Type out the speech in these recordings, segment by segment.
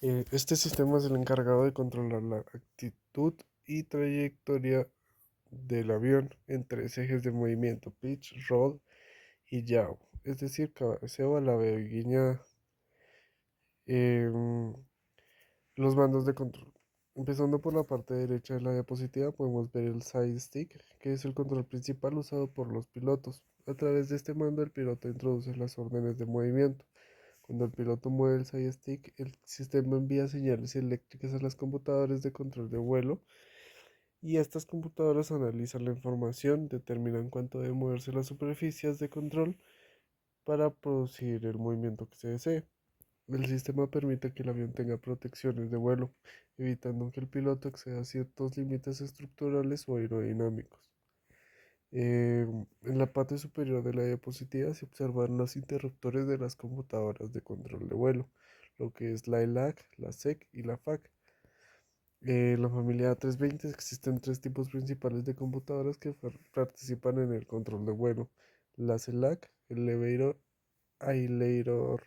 Este sistema es el encargado de controlar la actitud y trayectoria del avión en tres ejes de movimiento: pitch, roll y yaw, es decir, cabeceo, alabeo y guiñada. Em, los mandos de control. Empezando por la parte derecha de la diapositiva, podemos ver el side stick, que es el control principal usado por los pilotos. A través de este mando, el piloto introduce las órdenes de movimiento. Cuando el piloto mueve el side stick, el sistema envía señales eléctricas a las computadoras de control de vuelo, y estas computadoras analizan la información, determinan cuánto debe moverse las superficies de control para producir el movimiento que se desee. El sistema permite que el avión tenga protecciones de vuelo, evitando que el piloto exceda ciertos límites estructurales o aerodinámicos. En la parte superior de la diapositiva se observan los interruptores de las computadoras de control de vuelo, lo que es la ELAC, la SEC y la FAC. En la familia A320 existen tres tipos principales de computadoras que participan en el control de vuelo: la CELAC, el Aileron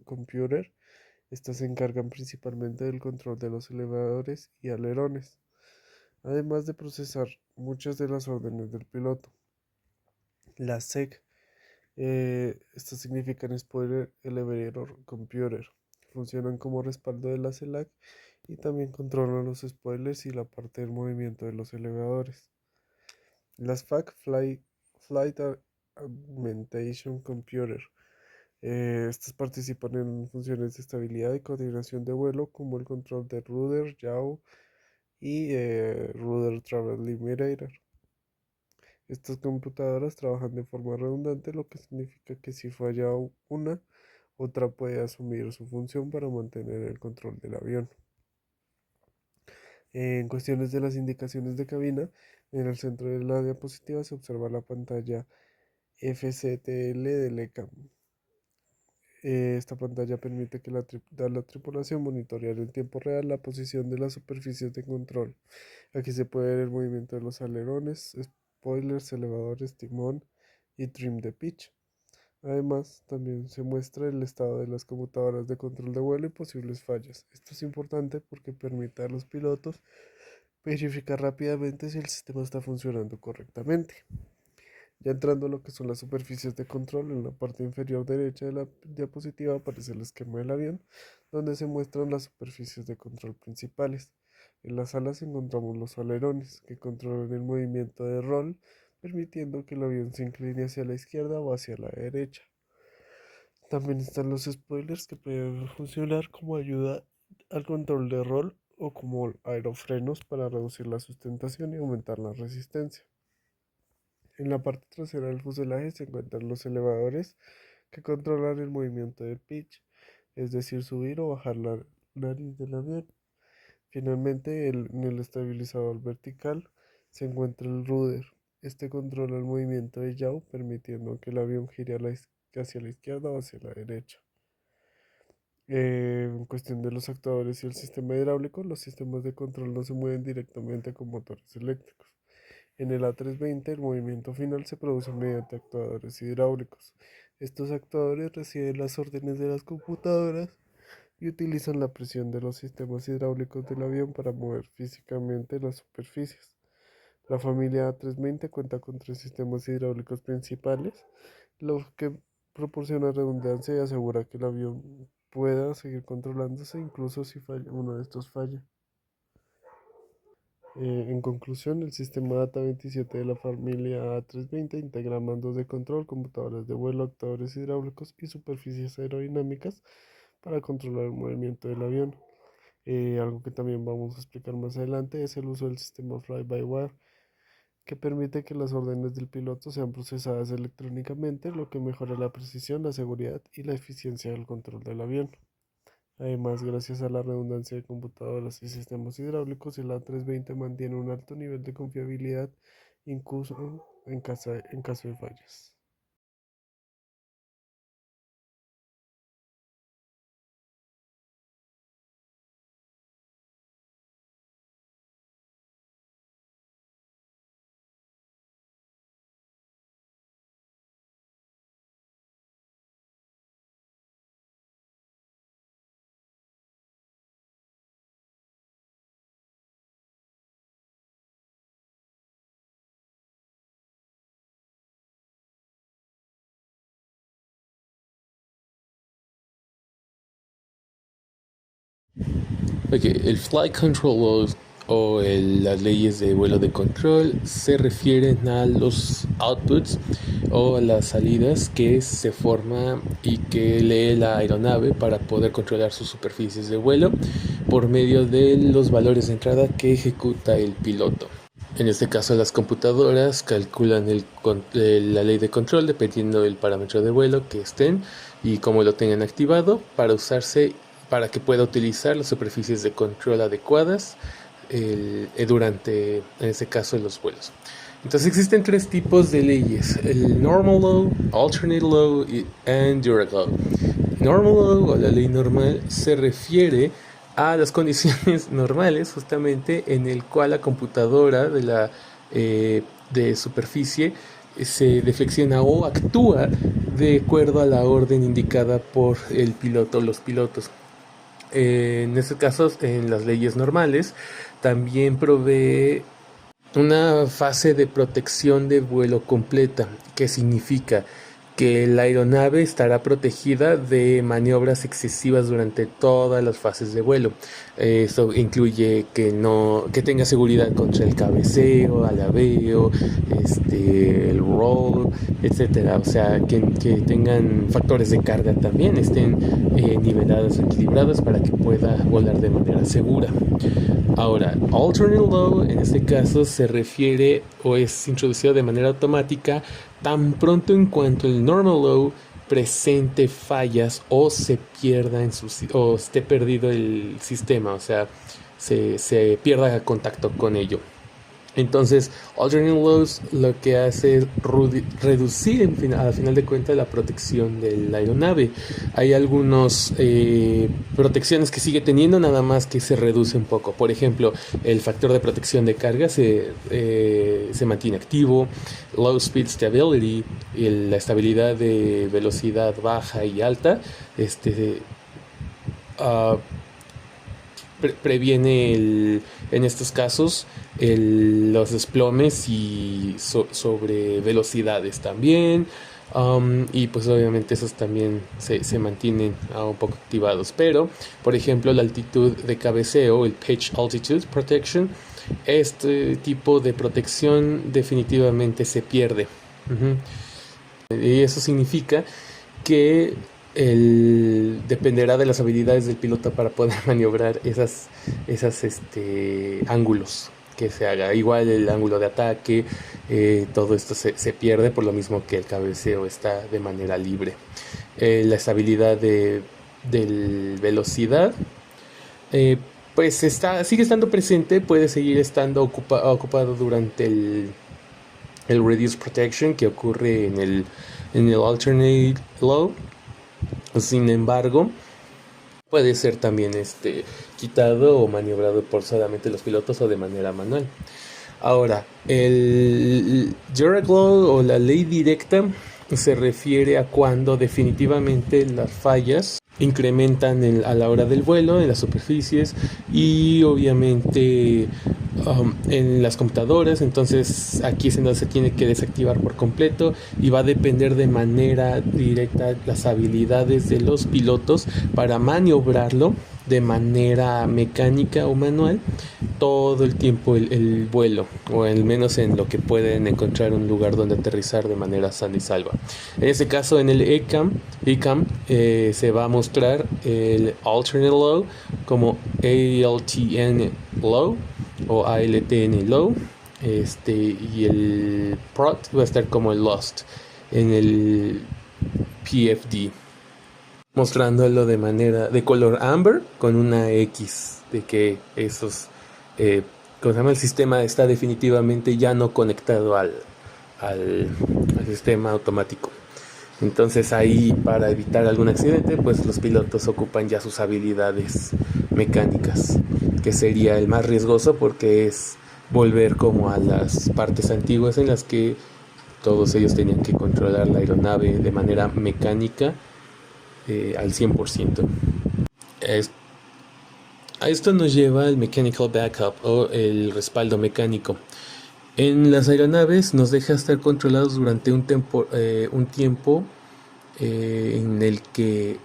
Computer. Estas se encargan principalmente del control de los elevadores y alerones, además de procesar muchas de las órdenes del piloto. La SEC, estas significan Spoiler Elevator Computer. Funcionan como respaldo de la CELAC y también controlan los spoilers y la parte del movimiento de los elevadores. Las FAC, Flight Augmentation Computer. Estas participan en funciones de estabilidad y coordinación de vuelo, como el control de rudder, yaw y rudder travel limitator. Estas computadoras trabajan de forma redundante, lo que significa que si falla una, otra puede asumir su función para mantener el control del avión. En cuestiones de las indicaciones de cabina, en el centro de la diapositiva se observa la pantalla FCTL del ECAM. Esta pantalla permite que a la tripulación monitorear en tiempo real la posición de las superficies de control. Aquí se puede ver el movimiento de los alerones, spoilers, elevadores, timón y trim de pitch. Además, también se muestra el estado de las computadoras de control de vuelo y posibles fallas. Esto es importante porque permite a los pilotos verificar rápidamente si el sistema está funcionando correctamente. Ya entrando a lo que son las superficies de control, en la parte inferior derecha de la diapositiva aparece el esquema del avión, donde se muestran las superficies de control principales. En las alas encontramos los alerones, que controlan el movimiento de roll, permitiendo que el avión se incline hacia la izquierda o hacia la derecha. También están los spoilers, que pueden funcionar como ayuda al control de roll o como aerofrenos para reducir la sustentación y aumentar la resistencia. En la parte trasera del fuselaje se encuentran los elevadores, que controlan el movimiento del pitch, es decir, subir o bajar la nariz del avión. Finalmente, en el estabilizador vertical se encuentra el rudder. Este controla el movimiento de yaw, permitiendo que el avión gire hacia la izquierda o hacia la derecha. En cuestión de los actuadores y el sistema hidráulico, los sistemas de control no se mueven directamente con motores eléctricos. En el A320, el movimiento final se produce mediante actuadores hidráulicos. Estos actuadores reciben las órdenes de las computadoras y utilizan la presión de los sistemas hidráulicos del avión para mover físicamente las superficies. La familia A320 cuenta con tres sistemas hidráulicos principales, lo que proporciona redundancia y asegura que el avión pueda seguir controlándose incluso si uno de estos falla. En conclusión, el sistema Data 27 de la familia A320 integra mandos de control, computadoras de vuelo, actuadores hidráulicos y superficies aerodinámicas para controlar el movimiento del avión. Algo que también vamos a explicar más adelante es el uso del sistema Fly-by-Wire, que permite que las órdenes del piloto sean procesadas electrónicamente, lo que mejora la precisión, la seguridad y la eficiencia del control del avión. Además, gracias a la redundancia de computadoras y sistemas hidráulicos, el A320 mantiene un alto nivel de confiabilidad, incluso en caso de fallas. Ok, el Flight Control Laws o las leyes de vuelo de control se refieren a los outputs o a las salidas que se forma y que lee la aeronave para poder controlar sus superficies de vuelo por medio de los valores de entrada que ejecuta el piloto. En este caso, las computadoras calculan la ley de control dependiendo del parámetro de vuelo que estén y cómo lo tengan activado para usarse para que pueda utilizar las superficies de control adecuadas durante, en este caso, los vuelos. Entonces existen tres tipos de leyes: el Normal Law, Alternate Law y Direct Law. Normal Law o la ley normal se refiere a las condiciones normales justamente en el cual la computadora de superficie se deflexiona o actúa de acuerdo a la orden indicada por el piloto o los pilotos. En este caso, en las leyes normales, también provee una fase de protección de vuelo completa, que significa que la aeronave estará protegida de maniobras excesivas durante todas las fases de vuelo. Esto incluye que tenga seguridad contra el cabeceo, alabeo, el roll, etcétera. O sea, que tengan factores de carga también, estén niveladas, equilibradas para que pueda volar de manera segura. Ahora, alternate law en este caso se refiere o es introducido de manera automática tan pronto en cuanto el normal law presente fallas o se pierda o esté perdido el sistema, o sea, se pierda contacto con ello. Entonces, Alternate Laws lo que hace es reducir al final de cuentas la protección de la aeronave. Hay algunas protecciones que sigue teniendo, nada más que se reduce un poco. Por ejemplo, el factor de protección de carga se mantiene activo. Low Speed Stability, la estabilidad de velocidad baja y alta, uh, previene en estos casos los desplomes y sobre velocidades también. Y pues obviamente esos también se mantienen un poco activados, pero por ejemplo la altitud de cabeceo, el Pitch Altitude Protection, este tipo de protección definitivamente se pierde. Y eso significa que dependerá de las habilidades del piloto para poder maniobrar esas ángulos que se haga. Igual el ángulo de ataque, todo esto se pierde por lo mismo que el cabeceo está de manera libre. La estabilidad de velocidad pues sigue estando presente, puede seguir estando ocupado durante el Reduced Protection que ocurre en el Alternate Law. Sin embargo, puede ser también quitado o maniobrado por solamente los pilotos o de manera manual. Ahora, el Direct Law o la ley directa se refiere a cuando definitivamente las fallas incrementan a la hora del vuelo en las superficies y obviamente en las computadoras. Entonces aquí es en donde se tiene que desactivar por completo y va a depender de manera directa las habilidades de los pilotos para maniobrarlo de manera mecánica o manual todo el tiempo el vuelo, o al menos en lo que pueden encontrar un lugar donde aterrizar de manera sana y salva. En este caso, en el ECAM se va a mostrar el Alternate Law como ALTN Law o ALTN Law, y el PROT va a estar como el Lost en el PFD, mostrándolo de manera de color amber con una X, de que el sistema está definitivamente ya no conectado al sistema automático. Entonces ahí, para evitar algún accidente, pues los pilotos ocupan ya sus habilidades mecánicas, que sería el más riesgoso porque es volver como a las partes antiguas en las que todos ellos tenían que controlar la aeronave de manera mecánica al 100%. A esto nos lleva el mechanical backup o el respaldo mecánico. En las aeronaves nos deja estar controlados durante un tiempo en el que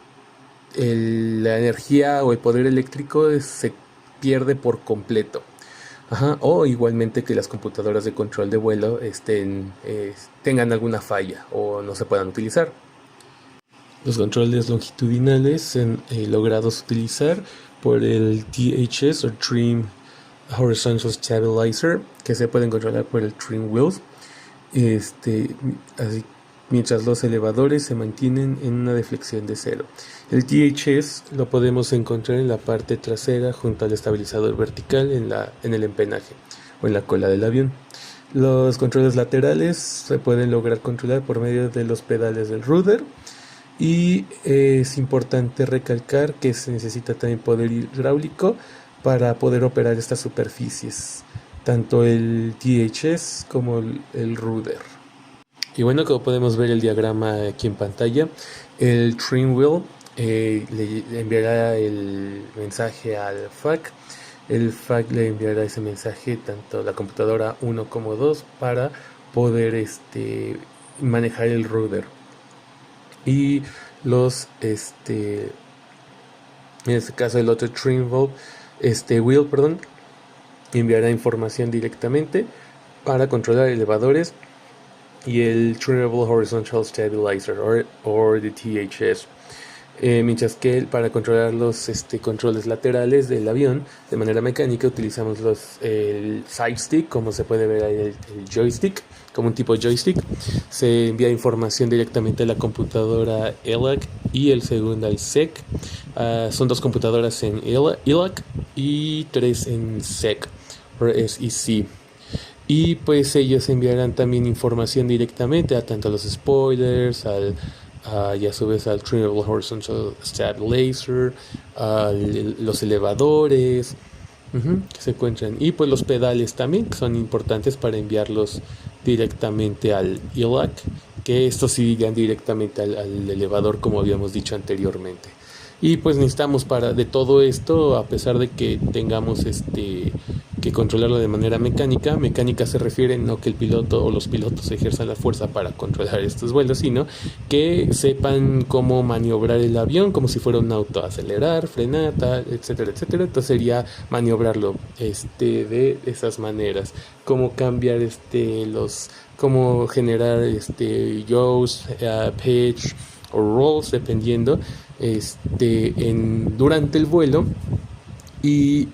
la energía o el poder eléctrico se pierde por completo. Ajá, o igualmente que las computadoras de control de vuelo tengan alguna falla o no se puedan utilizar. Los controles longitudinales son logrados utilizar por el THS o Trim Horizontal Stabilizer, que se pueden controlar por el Trim Wheels. Así, mientras los elevadores se mantienen en una deflexión de cero. El THS lo podemos encontrar en la parte trasera junto al estabilizador vertical en el empenaje o en la cola del avión. Los controles laterales se pueden lograr controlar por medio de los pedales del rudder. Y es importante recalcar que se necesita también poder hidráulico para poder operar estas superficies, tanto el THS como el rudder. Y bueno, como podemos ver el diagrama aquí en pantalla, el trim wheel le enviará el mensaje al FAC. El FAC le enviará ese mensaje tanto a la computadora 1 como 2 para poder manejar el rudder. Y en este caso el otro trim wheel, enviará información directamente para controlar elevadores y el Trimmable Horizontal Stabilizer o the THS. Mientras que para controlar los controles laterales del avión de manera mecánica utilizamos el side stick, como se puede ver ahí el joystick, como un tipo joystick. Se envía información directamente a la computadora ELAC y el segundo al SEC. Son 2 computadoras en ELAC y 3 en SEC, o SEC. Y pues ellos enviarán también información directamente a tanto a los spoilers, y a su vez al Trimmable Horizontal Stabilizer, a los elevadores que se encuentran. Y pues los pedales también, que son importantes para enviarlos directamente al ELAC, que estos sí irían directamente al elevador, como habíamos dicho anteriormente. Y pues necesitamos de todo esto, a pesar de que tengamos que controlarlo de manera mecánica. Mecánica se refiere no que el piloto o los pilotos ejerzan la fuerza para controlar estos vuelos, sino que sepan cómo maniobrar el avión como si fuera un auto, acelerar, frenar, tal, etcétera, etcétera. Entonces sería maniobrarlo de esas maneras, cómo cambiar cómo generar yaws, pitch o rolls dependiendo durante el vuelo. Y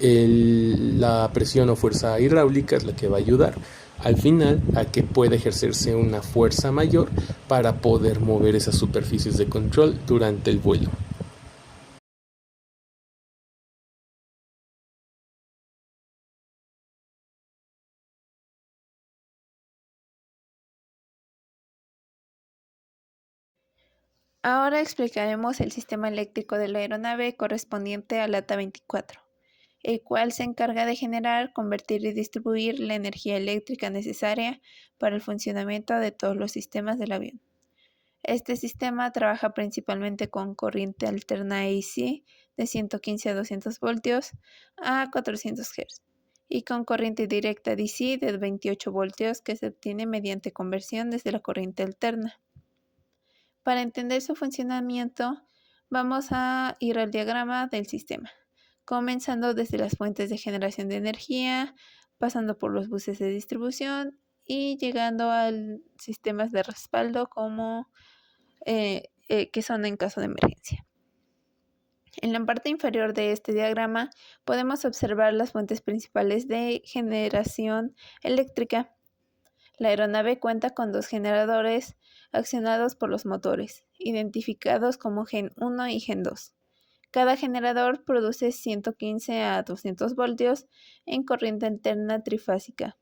la presión o fuerza hidráulica es la que va a ayudar al final a que pueda ejercerse una fuerza mayor para poder mover esas superficies de control durante el vuelo. Ahora explicaremos el sistema eléctrico de la aeronave correspondiente al ATA 24, el cual se encarga de generar, convertir y distribuir la energía eléctrica necesaria para el funcionamiento de todos los sistemas del avión. Este sistema trabaja principalmente con corriente alterna AC de 115 a 200 voltios a 400 Hz y con corriente directa DC de 28 voltios que se obtiene mediante conversión desde la corriente alterna. Para entender su funcionamiento, vamos a ir al diagrama del sistema, comenzando desde las fuentes de generación de energía, pasando por los buses de distribución y llegando a sistemas de respaldo que son en caso de emergencia. En la parte inferior de este diagrama podemos observar las fuentes principales de generación eléctrica. La aeronave cuenta con 2 generadores accionados por los motores, identificados como Gen 1 y Gen 2. Cada generador produce 115 a 200 voltios en corriente alterna trifásica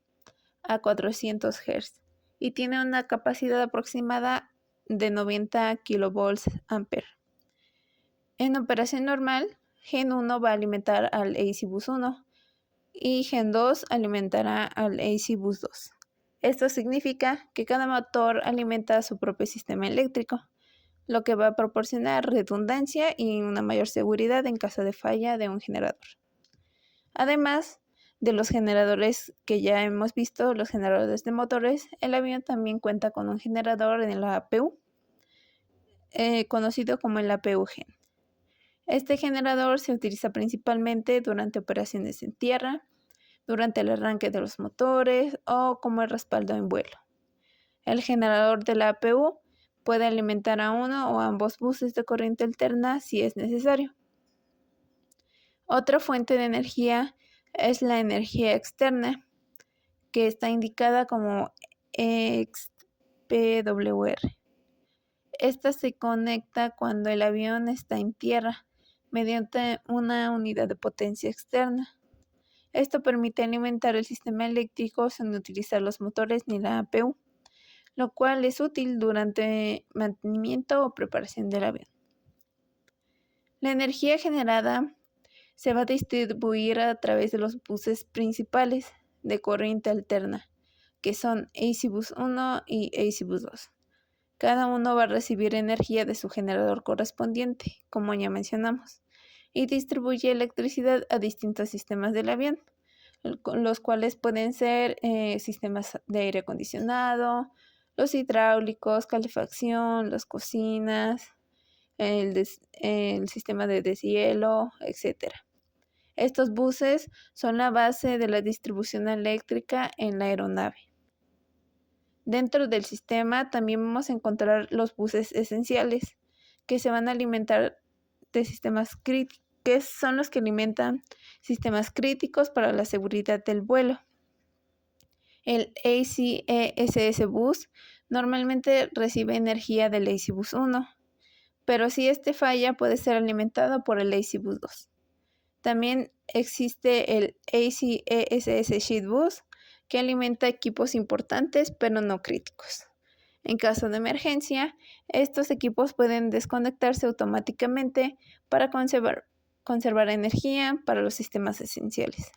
a 400 Hz y tiene una capacidad aproximada de 90 kVA. En operación normal, Gen 1 va a alimentar al AC Bus 1 y Gen 2 alimentará al AC Bus 2. Esto significa que cada motor alimenta su propio sistema eléctrico, lo que va a proporcionar redundancia y una mayor seguridad en caso de falla de un generador. Además de los generadores que ya hemos visto, los generadores de motores, el avión también cuenta con un generador en la APU, conocido como el APU Gen. Este generador se utiliza principalmente durante operaciones en tierra, durante el arranque de los motores o como el respaldo en vuelo. El generador de la APU puede alimentar a uno o ambos buses de corriente alterna si es necesario. Otra fuente de energía es la energía externa, que está indicada como XPWR. Esta se conecta cuando el avión está en tierra mediante una unidad de potencia externa. Esto permite alimentar el sistema eléctrico sin utilizar los motores ni la APU, lo cual es útil durante mantenimiento o preparación del avión. La energía generada se va a distribuir a través de los buses principales de corriente alterna, que son AC Bus 1 y AC Bus 2. Cada uno va a recibir energía de su generador correspondiente, como ya mencionamos, y distribuye electricidad a distintos sistemas del avión, los cuales pueden ser sistemas de aire acondicionado, los hidráulicos, calefacción, las cocinas, el sistema de deshielo, etc. Estos buses son la base de la distribución eléctrica en la aeronave. Dentro del sistema también vamos a encontrar los buses esenciales, que se van a alimentar de sistemas críticos, que son los que alimentan sistemas críticos para la seguridad del vuelo. El ACESS Bus normalmente recibe energía del AC Bus 1, pero si este falla puede ser alimentado por el AC Bus 2. También existe el ACESS Sheet Bus, que alimenta equipos importantes pero no críticos. En caso de emergencia, estos equipos pueden desconectarse automáticamente para conservar energía para los sistemas esenciales.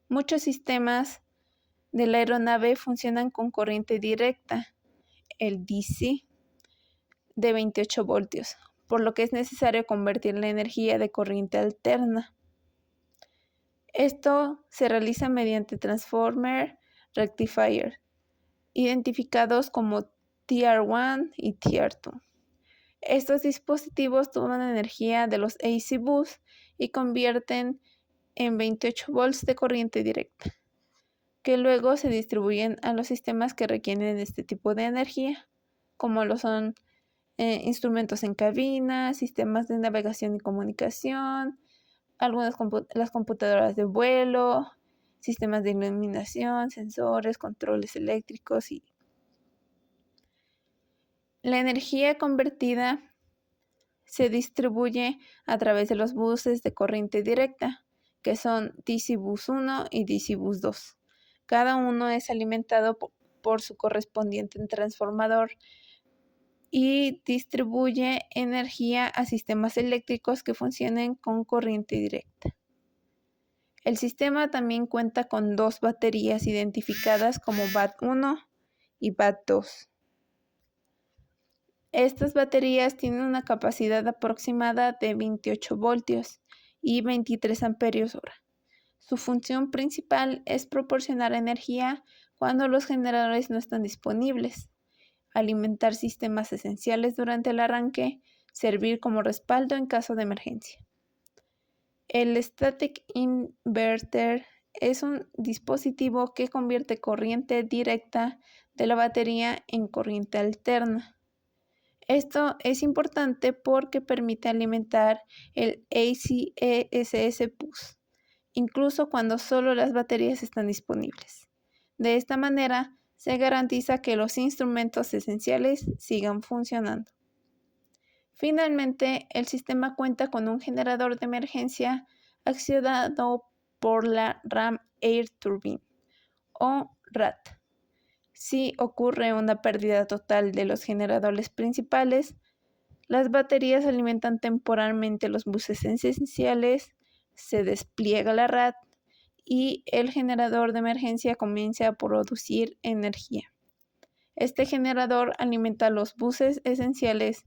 Muchos sistemas de la aeronave funcionan con corriente directa, el DC, de 28 voltios, por lo que es necesario convertir la energía de corriente alterna. Esto se realiza mediante transformer rectifier, identificados como Tier 1 y Tier 2. Estos dispositivos toman energía de los AC Bus y convierten en 28 volts de corriente directa, que luego se distribuyen a los sistemas que requieren este tipo de energía, como lo son instrumentos en cabina, sistemas de navegación y comunicación, las computadoras de vuelo, sistemas de iluminación, sensores, controles eléctricos y la energía convertida se distribuye a través de los buses de corriente directa, que son DC Bus 1 y DC Bus 2. Cada uno es alimentado por su correspondiente transformador y distribuye energía a sistemas eléctricos que funcionen con corriente directa. El sistema también cuenta con dos baterías identificadas como BAT1 y BAT2. Estas baterías tienen una capacidad aproximada de 28 voltios y 23 amperios hora. Su función principal es proporcionar energía cuando los generadores no están disponibles, alimentar sistemas esenciales durante el arranque, servir como respaldo en caso de emergencia. El Static Inverter es un dispositivo que convierte corriente directa de la batería en corriente alterna. Esto es importante porque permite alimentar el ACESS Bus, incluso cuando solo las baterías están disponibles. De esta manera, se garantiza que los instrumentos esenciales sigan funcionando. Finalmente, el sistema cuenta con un generador de emergencia accionado por la Ram Air Turbine, o RAT. Si ocurre una pérdida total de los generadores principales, las baterías alimentan temporalmente los buses esenciales, se despliega la RAT y el generador de emergencia comienza a producir energía. Este generador alimenta los buses esenciales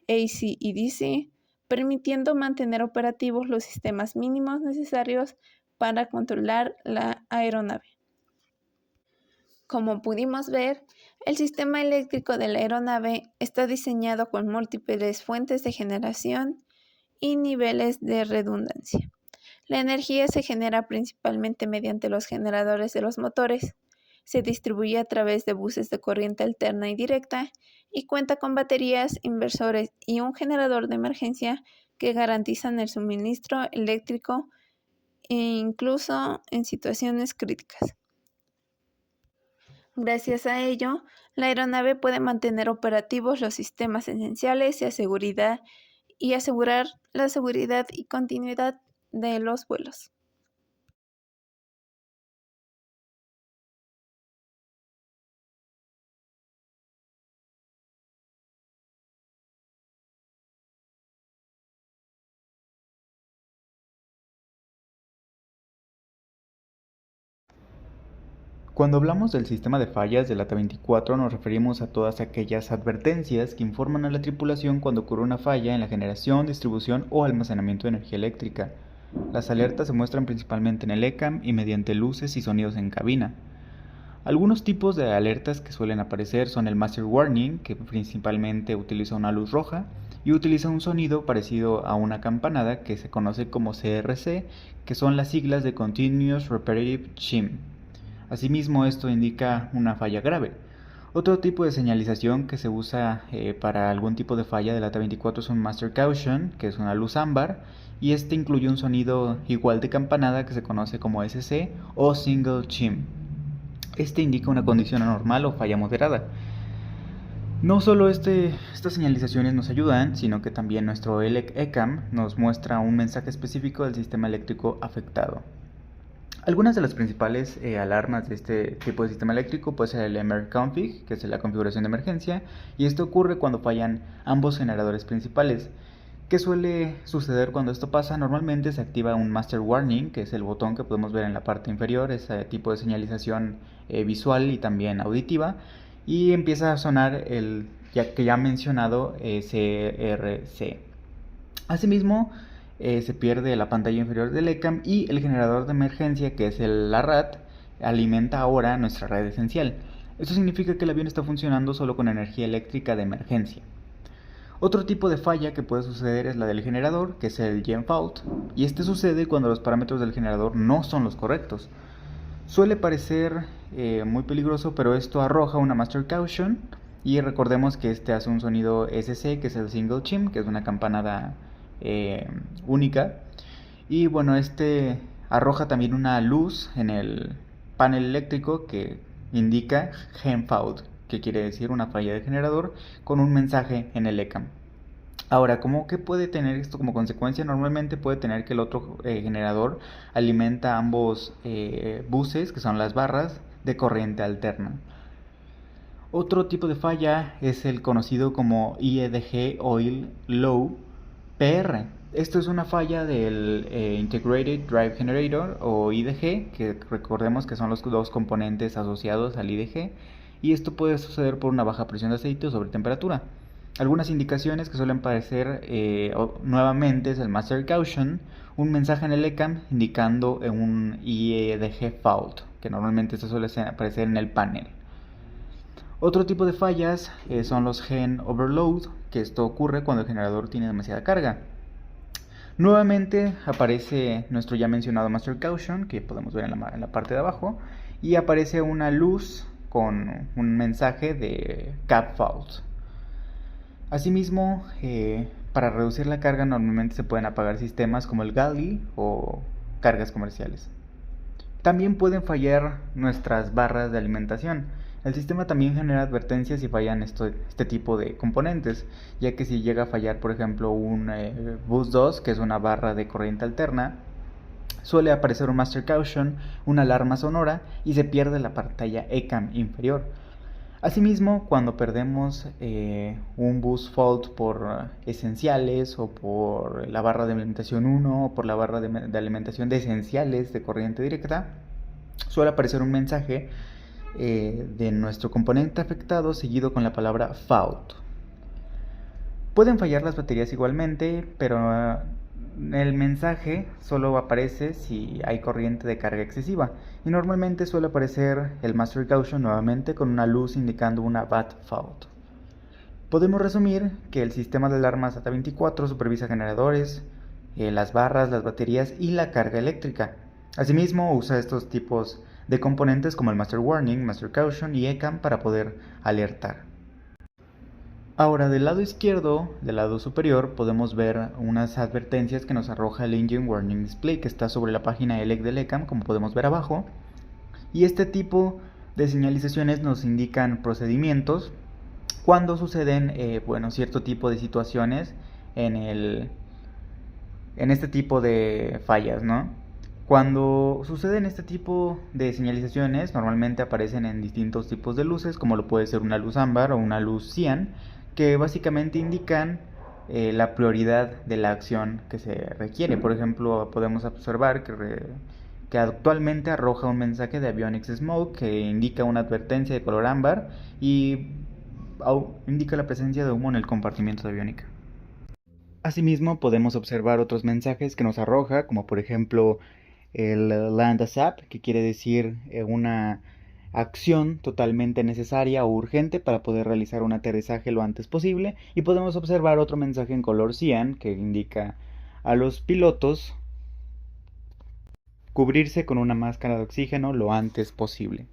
AC y DC, permitiendo mantener operativos los sistemas mínimos necesarios para controlar la aeronave. Como pudimos ver, el sistema eléctrico de la aeronave está diseñado con múltiples fuentes de generación y niveles de redundancia. La energía se genera principalmente mediante los generadores de los motores. Se distribuye a través de buses de corriente alterna y directa y cuenta con baterías, inversores y un generador de emergencia que garantizan el suministro eléctrico e incluso en situaciones críticas. Gracias a ello, la aeronave puede mantener operativos los sistemas esenciales y asegurar la seguridad y continuidad de los vuelos. Cuando hablamos del sistema de fallas del ATA-24 nos referimos a todas aquellas advertencias que informan a la tripulación cuando ocurre una falla en la generación, distribución o almacenamiento de energía eléctrica. Las alertas se muestran principalmente en el ECAM y mediante luces y sonidos en cabina. Algunos tipos de alertas que suelen aparecer son el Master Warning, que principalmente utiliza una luz roja y utiliza un sonido parecido a una campanada que se conoce como CRC, que son las siglas de Continuous Repetitive Chime. Asimismo, esto indica una falla grave. Otro tipo de señalización que se usa para algún tipo de falla del ATA-24 es un Master Caution, que es una luz ámbar, y este incluye un sonido igual de campanada que se conoce como SC o Single Chime. Este indica una condición anormal o falla moderada. No solo estas señalizaciones nos ayudan, sino que también nuestro ECAM nos muestra un mensaje específico del sistema eléctrico afectado. Algunas de las principales alarmas de este tipo de sistema eléctrico puede ser el EmerConfig, que es la configuración de emergencia, y esto ocurre cuando fallan ambos generadores principales. ¿Qué suele suceder cuando esto pasa? Normalmente se activa un Master Warning, que es el botón que podemos ver en la parte inferior, ese tipo de señalización visual y también auditiva, y empieza a sonar el ya mencionado CRC. Asimismo, se pierde la pantalla inferior del ECAM y el generador de emergencia, que es la RAT, alimenta ahora nuestra red esencial. Esto significa que el avión está funcionando solo con energía eléctrica de emergencia. Otro tipo de falla que puede suceder es la del generador, que es el Gen Fault, y este sucede cuando los parámetros del generador no son los correctos. Suele parecer muy peligroso, pero esto arroja una Master Caution, y recordemos que este hace un sonido SC, que es el Single Chime, que es una campanada única, y bueno, este arroja también una luz en el panel eléctrico que indica Gen Fault, que quiere decir una falla de generador, con un mensaje en el ECAM. Ahora, ¿qué puede tener esto como consecuencia? Normalmente puede tener que el otro generador alimenta ambos buses, que son las barras de corriente alterna. Otro tipo de falla es el conocido como IEDG Oil Low PR. Esto es una falla del Integrated Drive Generator o IDG, que recordemos que son los dos componentes asociados al IDG, y esto puede suceder por una baja presión de aceite o sobretemperatura. Algunas indicaciones que suelen aparecer nuevamente es el Master Caution, un mensaje en el ECAM indicando un IEDG fault, que normalmente esto suele aparecer en el panel. Otro tipo de fallas son los Gen Overload, que esto ocurre cuando el generador tiene demasiada carga. Nuevamente aparece nuestro ya mencionado Master Caution, que podemos ver en la parte de abajo, y aparece una luz con un mensaje de Cap Fault. Asimismo, para reducir la carga normalmente se pueden apagar sistemas como el galley o cargas comerciales. También pueden fallar nuestras barras de alimentación. El sistema también genera advertencias si fallan este tipo de componentes, ya que si llega a fallar, por ejemplo, un Bus 2, que es una barra de corriente alterna, suele aparecer un Master Caution, una alarma sonora y se pierde la pantalla ECAM inferior. Asimismo, cuando perdemos un bus fault por esenciales o por la barra de alimentación 1 o por la barra de alimentación de esenciales de corriente directa, suele aparecer un mensaje de nuestro componente afectado seguido con la palabra fault. Pueden fallar las baterías igualmente, pero el mensaje solo aparece si hay corriente de carga excesiva y normalmente suele aparecer el Master Caution nuevamente con una luz indicando una bad fault. Podemos resumir que el sistema de alarma SATA-24 supervisa generadores, las barras, las baterías y la carga eléctrica. Asimismo, usa estos tipos de componentes como el Master Warning, Master Caution y ECAM para poder alertar. Ahora, del lado izquierdo, del lado superior, podemos ver unas advertencias que nos arroja el Engine Warning Display, que está sobre la página ELEC del ECAM, como podemos ver abajo. Y este tipo de señalizaciones nos indican procedimientos cuando suceden cierto tipo de situaciones en este tipo de fallas, ¿no? Cuando suceden este tipo de señalizaciones, normalmente aparecen en distintos tipos de luces, como lo puede ser una luz ámbar o una luz cian, que básicamente indican la prioridad de la acción que se requiere. Por ejemplo, podemos observar que actualmente arroja un mensaje de Avionics Smoke que indica una advertencia de color ámbar y indica la presencia de humo en el compartimiento de aviónica. Asimismo, podemos observar otros mensajes que nos arroja, como por ejemplo el Land ASAP, que quiere decir una acción totalmente necesaria o urgente para poder realizar un aterrizaje lo antes posible. Y podemos observar otro mensaje en color cian que indica a los pilotos cubrirse con una máscara de oxígeno lo antes posible.